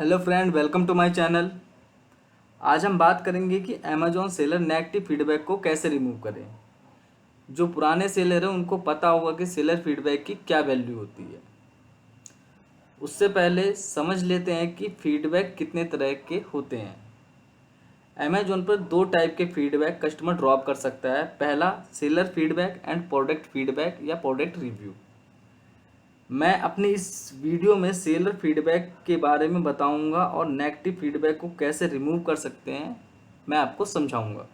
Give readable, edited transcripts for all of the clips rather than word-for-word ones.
Hello friend, welcome to my channel. आज हम बात करेंगे कि अमेजॉन सेलर नेगेटिव फीडबैक को कैसे रिमूव करें। जो पुराने सेलर हैं उनको पता होगा कि सेलर फीडबैक की क्या वैल्यू होती है। उससे पहले समझ लेते हैं कि फीडबैक कितने तरह के होते हैं। अमेजॉन पर दो टाइप के फीडबैक कस्टमर ड्रॉप कर सकता है। पहला, seller feedback and product feedback या प्रोडक्ट रिव्यू। मैं अपनी इस वीडियो में सेलर फीडबैक के बारे में बताऊंगा और नेगेटिव फीडबैक को कैसे रिमूव कर सकते हैं मैं आपको समझाऊंगा।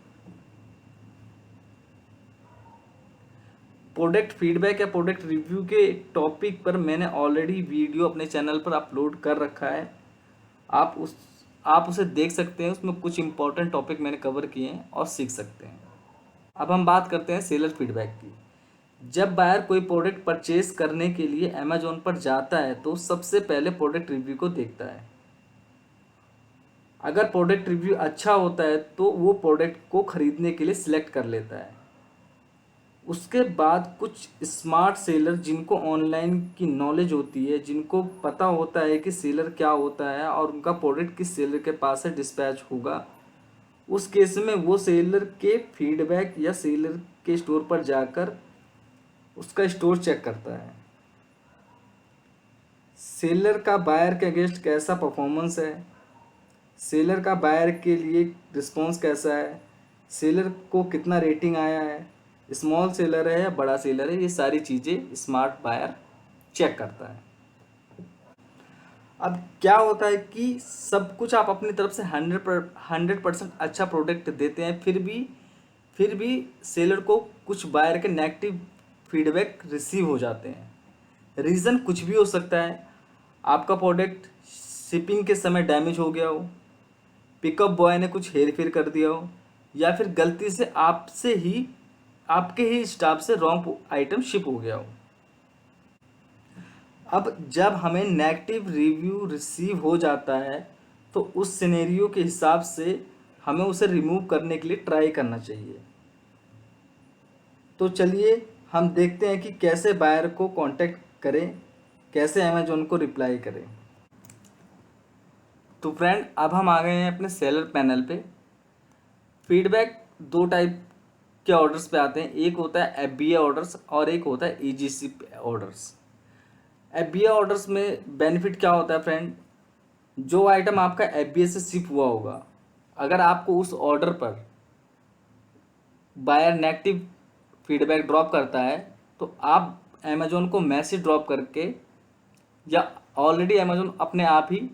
प्रोडक्ट फीडबैक या प्रोडक्ट रिव्यू के टॉपिक पर मैंने ऑलरेडी वीडियो अपने चैनल पर अपलोड कर रखा है। आप उस आप उसे देख सकते हैं। उसमें कुछ इंपॉर्टेंट टॉपिक मैंने कवर किए हैं और सीख सकते हैं। अब हम बात करते हैं सेलर फीडबैक की। जब बायर कोई प्रोडक्ट परचेज करने के लिए अमेजोन पर जाता है तो सबसे पहले प्रोडक्ट रिव्यू को देखता है। अगर प्रोडक्ट रिव्यू अच्छा होता है तो वो प्रोडक्ट को खरीदने के लिए सिलेक्ट कर लेता है। उसके बाद कुछ स्मार्ट सेलर जिनको ऑनलाइन की नॉलेज होती है, जिनको पता होता है कि सेलर क्या होता है और उनका प्रोडक्ट किस सेलर के पास से डिस्पैच होगा, उस केस में वो सेलर के फीडबैक या सेलर के स्टोर पर जाकर उसका स्टोर चेक करता है। सेलर का बायर के अगेंस्ट कैसा परफॉर्मेंस है, सेलर का बायर के लिए रिस्पॉन्स कैसा है, सेलर को कितना रेटिंग आया है, स्मॉल सेलर है या बड़ा सेलर है, ये सारी चीज़ें स्मार्ट बायर चेक करता है। अब क्या होता है कि सब कुछ आप अपनी तरफ से 100% अच्छा प्रोडक्ट देते हैं, फिर भी सेलर को कुछ बायर के नेगेटिव फीडबैक रिसीव हो जाते हैं। रीज़न कुछ भी हो सकता है। आपका प्रोडक्ट शिपिंग के समय डैमेज हो गया हो, पिकअप बॉय ने कुछ हेर फेर कर दिया हो, या फिर गलती से आपके ही स्टाफ से रॉन्ग आइटम शिप हो गया हो। अब जब हमें नेगेटिव रिव्यू रिसीव हो जाता है तो उस सिनेरियो के हिसाब से हमें उसे रिमूव करने के लिए ट्राई करना चाहिए। तो चलिए हम देखते हैं कि कैसे बायर को कांटेक्ट करें, कैसे अमेजोन को रिप्लाई करें। तो फ्रेंड, अब हम आ गए हैं अपने सेलर पैनल पे। फीडबैक दो टाइप के ऑर्डर्स पे आते हैं। एक होता है एफबीए ऑर्डर्स और एक होता है ईजीसी ऑर्डर्स। एफबीए ऑर्डर्स में बेनिफिट क्या होता है फ्रेंड, जो आइटम आपका एफबीए से शिप हुआ होगा, अगर आपको उस ऑर्डर पर बायर नेगेटिव फीडबैक ड्रॉप करता है तो आप अमेजोन को मैसेज ड्रॉप करके, या ऑलरेडी अमेजोन अपने आप ही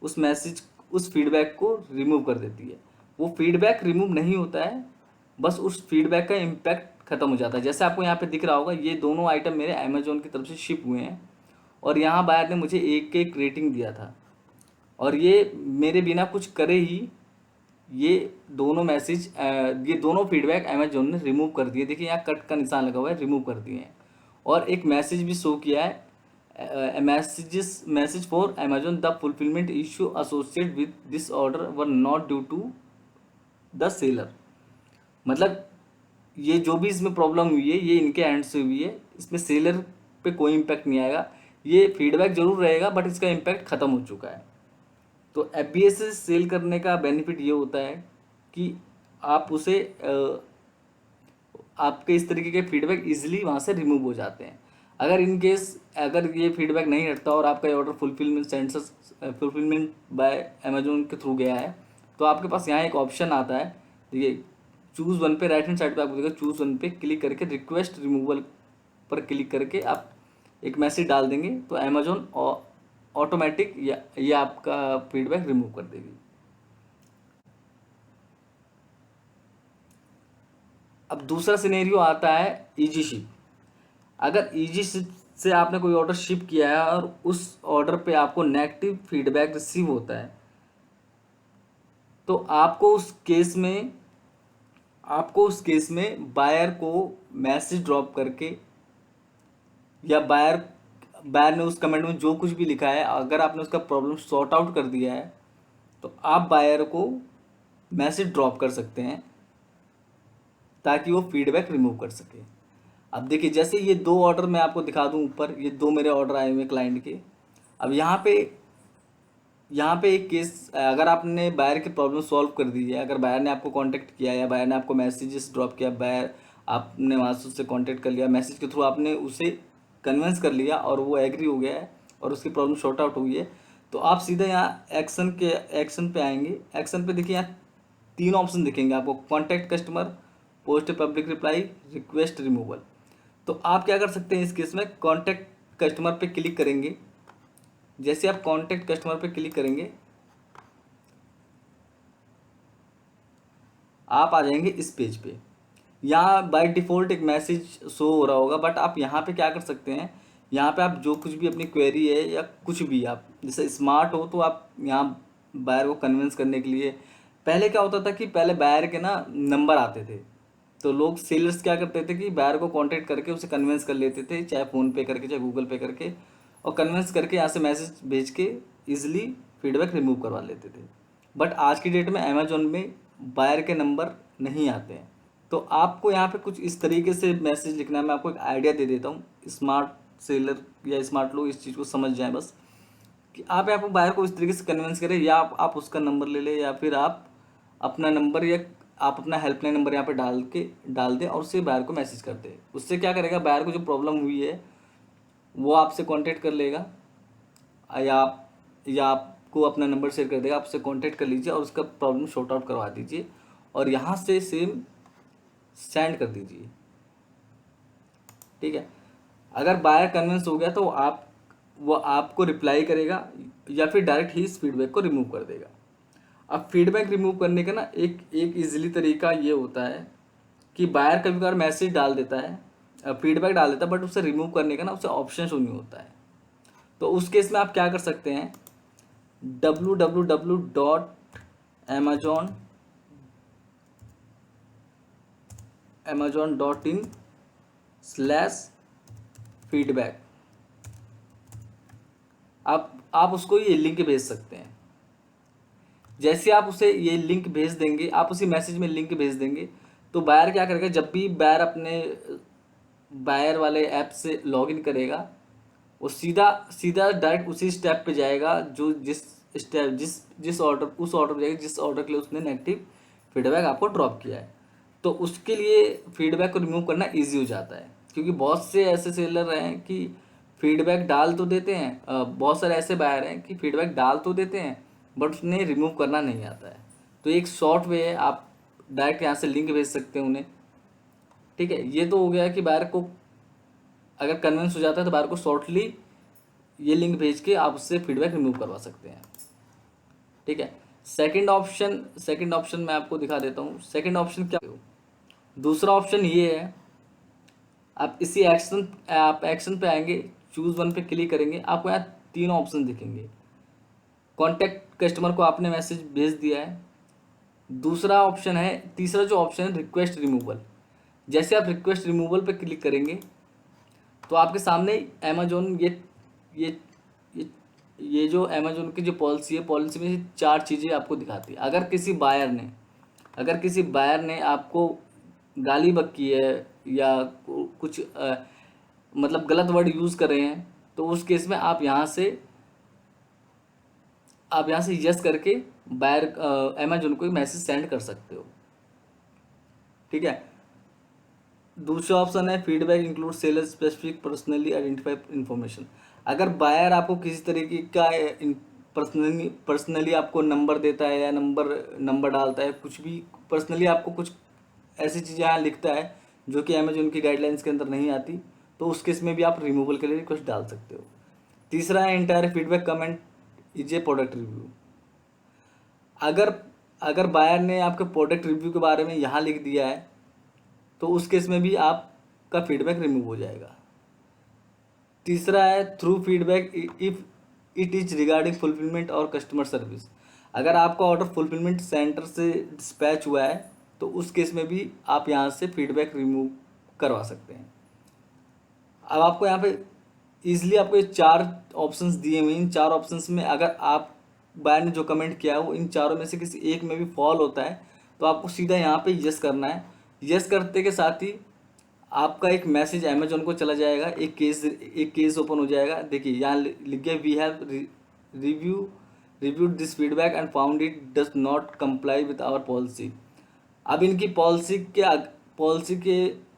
उस फीडबैक को रिमूव कर देती है। वो फीडबैक रिमूव नहीं होता है, बस उस फीडबैक का इम्पैक्ट ख़त्म हो जाता है। जैसे आपको यहाँ पे दिख रहा होगा, ये दोनों आइटम मेरे अमेजोन की तरफ से शिप हुए हैं और यहाँ बायर ने मुझे एक एक रेटिंग दिया था, और ये मेरे बिना कुछ करे ही ये ये दोनों फीडबैक अमेजोन ने रिमूव कर दिए। देखिए यहाँ कट का निशान लगा हुआ है, रिमूव कर दिए हैं। और एक मैसेज भी शो किया है, message for Amazon, the fulfilment issue associated with this order were not due to the seller. मतलब ये जो भी इसमें प्रॉब्लम हुई है ये इनके एंड से हुई है, इसमें सेलर पे कोई इम्पैक्ट नहीं आएगा। ये फीडबैक जरूर रहेगा बट इसका इम्पैक्ट ख़त्म हो चुका है। तो एफबीए से सेल करने का बेनिफिट ये होता है कि आप उसे आपके इस तरीके के फीडबैक इजीली वहाँ से रिमूव हो जाते हैं। अगर ये फीडबैक नहीं हटता और आपका ये ऑर्डर फुलफिलमेंट बाय अमेजोन के थ्रू गया है, तो आपके पास यहाँ एक ऑप्शन आता है। देखिए, चूज़ वन पे राइट हैंड साइड पे आपको देखिए, चूज़ वन पे क्लिक करके रिक्वेस्ट रिमूवल पर क्लिक करके आप एक मैसेज डाल देंगे तो अमेजोन ऑटोमेटिक ये आपका फीडबैक रिमूव कर देगी। अब दूसरा सिनेरियो आता है इजी शिप। अगर इजी शिप से आपने कोई ऑर्डर शिप किया है और उस ऑर्डर पे आपको नेगेटिव फीडबैक रिसीव होता है, तो आपको उस केस में बायर को मैसेज ड्रॉप करके, या बायर ने उस कमेंट में जो कुछ भी लिखा है, अगर आपने उसका प्रॉब्लम सॉर्ट आउट कर दिया है तो आप बायर को मैसेज ड्रॉप कर सकते हैं ताकि वो फीडबैक रिमूव कर सके। अब देखिए, जैसे ये दो ऑर्डर मैं आपको दिखा दूं ऊपर, ये दो मेरे ऑर्डर आए हुए क्लाइंट के। अब यहाँ पे यहाँ पे एक केस, अगर आपने बायर की प्रॉब्लम सॉल्व कर दी है, अगर बायर ने आपको कांटेक्ट किया या बायर ने आपको मैसेजेस ड्रॉप किया, बायर आपने वहाँ से उससे कांटेक्ट कर लिया, मैसेज के थ्रू आपने उसे कन्विंस कर लिया और वो एग्री हो गया है और उसकी प्रॉब्लम शॉर्ट आउट हुई है, तो आप सीधा यहाँ एक्शन पे आएंगे। एक्शन पे देखिए यहाँ 3 ऑप्शन दिखेंगे आपको, contact customer, post public reply, request removal. तो आप क्या कर सकते हैं इस केस में, कॉन्टैक्ट कस्टमर पे क्लिक करेंगे। जैसे आप कॉन्टैक्ट कस्टमर पे क्लिक करेंगे आप आ जाएंगे इस पेज पे। यहाँ बाय डिफ़ॉल्ट एक मैसेज शो हो रहा होगा, बट आप यहाँ पे क्या कर सकते हैं, यहाँ पे आप जो कुछ भी अपनी क्वेरी है या कुछ भी, आप जैसे स्मार्ट हो तो आप यहाँ बायर को कन्विंस करने के लिए, पहले क्या होता था कि पहले बायर के ना नंबर आते थे, तो लोग सेलर्स क्या करते थे कि बायर को कांटेक्ट करके उसे कन्विंस कर लेते थे, चाहे फ़ोन पे करके चाहे गूगल पे करके, और कन्विंस करके यहाँ से मैसेज भेज के ईजिली फीडबैक रिमूव करवा लेते थे। बट आज की डेट में अमेजोन में बायर के नंबर नहीं आते हैं। तो आपको यहाँ पे कुछ इस तरीके से मैसेज लिखना है। मैं आपको एक आइडिया दे देता हूँ, स्मार्ट सेलर या स्मार्ट लोग इस चीज़ को समझ जाएं बस, कि आप यहाँ पर बायर को इस तरीके से कन्विंस करें, या आप उसका नंबर ले लें, या फिर आप अपना नंबर या आप अपना हेल्पलाइन नंबर यहाँ पे डाल दें और उससे बायर को मैसेज कर दें। उससे क्या करेगा, बायर को जो प्रॉब्लम हुई है वो आपसे कांटेक्ट कर लेगा, या आपको अपना नंबर शेयर कर देगा, आप उससे कांटेक्ट कर लीजिए और उसका प्रॉब्लम सॉर्ट आउट करवा दीजिए और यहाँ से सेम सेंड कर दीजिए। ठीक है, अगर बायर कन्विंस हो गया तो वो आपको रिप्लाई करेगा या फिर डायरेक्ट ही इस फीडबैक को रिमूव कर देगा। अब फीडबैक रिमूव करने का ना एक इजीली तरीका ये होता है कि बायर कभी कभार मैसेज डाल देता है, फीडबैक डाल देता है, बट उसे रिमूव करने का ना उसे ऑप्शन शो नहीं होता है। तो उस केस में आप क्या कर सकते हैं, www.amazon.in/feedback, आप उसको ये लिंक भेज सकते हैं। जैसे आप उसे ये लिंक भेज देंगे, आप उसी मैसेज में लिंक भेज देंगे, तो बायर क्या करेगा, जब भी बायर अपने बायर वाले ऐप से लॉगिन करेगा, वो सीधा सीधा डायरेक्ट उसी स्टेप पे जाएगा जो जिस ऑर्डर पे जाएगा जिस ऑर्डर के लिए उसने नेगेटिव फीडबैक आपको ड्रॉप किया है। तो उसके लिए फीडबैक को रिमूव करना ईजी हो जाता है, क्योंकि बहुत से ऐसे सेलर हैं कि फीडबैक डाल तो देते हैं, बहुत सारे ऐसे बायर हैं कि फीडबैक डाल तो देते हैं बट उन्हें रिमूव करना नहीं आता है। तो एक शॉर्ट वे है, आप डायरेक्ट यहाँ से लिंक भेज सकते हैं उन्हें। ठीक है, ये तो हो गया कि बायर को अगर कन्विंस हो जाता है तो बायर को शॉर्टली ये लिंक भेज के आप उससे फीडबैक रिमूव करवा सकते हैं। ठीक है, सेकंड ऑप्शन मैं आपको दिखा देता हूँ। सेकंड ऑप्शन क्या, दूसरा ऑप्शन ये है, आप एक्शन पे आएंगे, चूज वन पे क्लिक करेंगे, आपको यहाँ 3 ऑप्शन दिखेंगे। कॉन्टैक्ट कस्टमर को आपने मैसेज भेज दिया है। तीसरा जो ऑप्शन है रिक्वेस्ट रिमूवल। जैसे आप रिक्वेस्ट रिमूवल पे क्लिक करेंगे तो आपके सामने अमेजोन ये ये जो अमेजोन की जो पॉलिसी है, पॉलिसी में 4 चीज़ें आपको दिखाती है। अगर किसी बायर ने आपको गाली बक्की है या कुछ मतलब गलत वर्ड यूज़ कर रहे हैं, तो उस केस में आप यहाँ से यस करके बायर अमेजोन को मैसेज सेंड कर सकते हो। ठीक है, दूसरा ऑप्शन है feedback include seller specific personally identify information. अगर बायर आपको किसी तरीके का पर्सनली आपको नंबर देता है या नंबर डालता है, कुछ भी पर्सनली आपको कुछ ऐसी चीज़ें यहाँ लिखता है जो कि अमेजोन की गाइडलाइंस के अंदर नहीं आती, तो उस केस में भी आप रिमूवल के लिए रिक्वेस्ट डाल सकते हो। तीसरा है entire feedback comment is a product review. अगर बायर ने आपके प्रोडक्ट रिव्यू के बारे में यहाँ लिख दिया है तो उस केस में भी आपका फीडबैक रिमूव हो जाएगा। तीसरा है through feedback if it is regarding fulfilment और कस्टमर सर्विस। अगर आपका ऑर्डर फुलफिलमेंट सेंटर से डिस्पैच हुआ है तो उस केस में भी आप यहाँ से फीडबैक रिमूव करवा सकते हैं। अब आपको यहाँ पे ईजिली आपको ये 4 ऑप्शंस दिए हुए हैं। इन 4 ऑप्शंस में अगर आप बायर ने जो कमेंट किया है वो इन चारों में से किसी एक में भी फॉल होता है तो आपको सीधा यहाँ पे यस करना है। यस करते के साथ ही आपका एक मैसेज अमेजोन को चला जाएगा, एक केस ओपन हो जाएगा। देखिए यहाँ लिख गया we have reviewed this feedback and found it does not comply with our policy. अब इनकी पॉलिसी के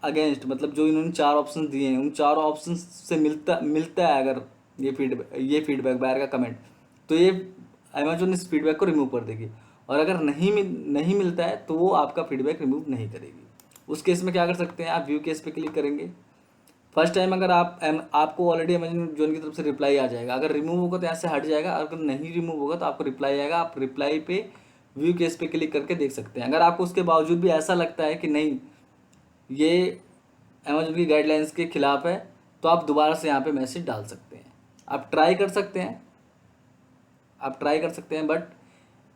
अगेंस्ट, मतलब जो इन्होंने 4 ऑप्शन दिए हैं उन 4 ऑप्शन से मिलता है अगर ये फीडबैक बायर का कमेंट, तो ये अमेजोन इस फीडबैक को रिमूव कर देगी। और अगर नहीं मिलता है तो वो आपका फीडबैक रिमूव नहीं करेगी। उस केस में क्या कर सकते हैं, आप व्यू केस पे क्लिक करेंगे। फर्स्ट टाइम अगर आपको ऑलरेडी अमेजोन की तरफ से रिप्लाई आ जाएगा, अगर रिमूव होगा तो यहाँ से हट जाएगा, अगर नहीं रिमूव होगा तो आपको रिप्लाई आएगा। आप रिप्लाई पे व्यू केस पे क्लिक करके देख सकते हैं। अगर आपको उसके बावजूद भी ऐसा लगता है कि नहीं ये अमेजोन की गाइडलाइंस के खिलाफ है, तो आप दोबारा से यहाँ पे मैसेज डाल सकते हैं। आप ट्राई कर सकते हैं, बट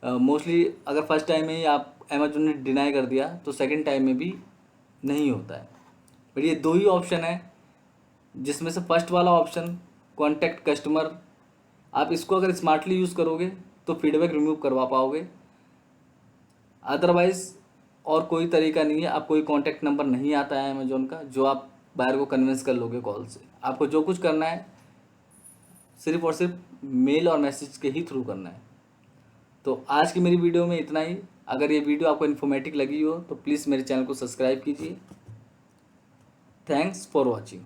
मोस्टली अगर फर्स्ट टाइम में ही आप अमेजोन ने डिनाई कर दिया तो सेकंड टाइम में भी नहीं होता है। बट ये 2 ही ऑप्शन है, जिसमें से फर्स्ट वाला ऑप्शन कॉन्टैक्ट कस्टमर, आप इसको अगर स्मार्टली यूज़ करोगे तो फीडबैक रिमूव करवा पाओगे। अदरवाइज़ और कोई तरीका नहीं है। आप कोई कॉन्टैक्ट नंबर नहीं आता है अमेजोन का जो आप बायर को कन्विंस कर लोगे कॉल से। आपको जो कुछ करना है सिर्फ और सिर्फ मेल और मैसेज के ही थ्रू करना है। तो आज की मेरी वीडियो में इतना ही। अगर ये वीडियो आपको इन्फॉर्मेटिव लगी हो तो प्लीज़ मेरे चैनल को सब्सक्राइब कीजिए। Thanks for watching.